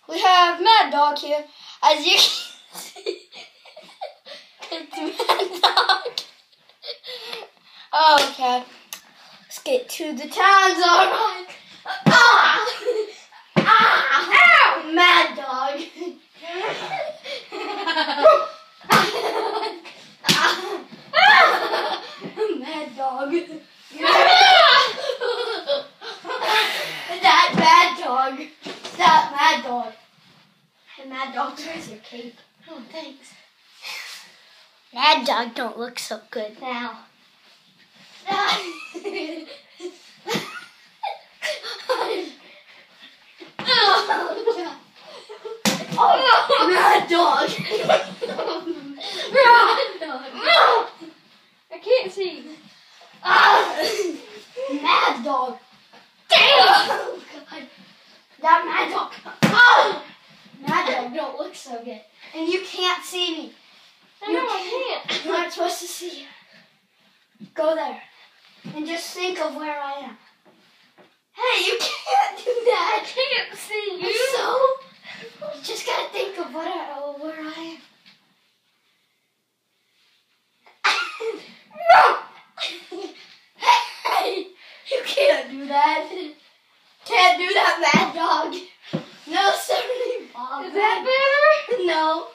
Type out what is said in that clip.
we have Mad Dog here. As you can see, it's Mad Dog. Okay, let's get to the towns, alright. Ow! Mad Dog. Mad Dog. That Mad Dog. That Mad Dog. Hey, Mad Dog, where's your cape? Oh, thanks. Mad Dog don't look so good now. Mad Dog. Mad Dog. I can't see. Mad Dog. Damn! Oh, God. That Mad Dog. Mad Dog don't look so good. And you can't see me. I can't. You're not supposed to see. Go there. And just think of where I am. Hey, you can't do that. I can't see you. So, you just gotta think of where I am. Hey, you can't do that. Can't do that, Mad Dog. No, sorry, Bob. Is that better? No.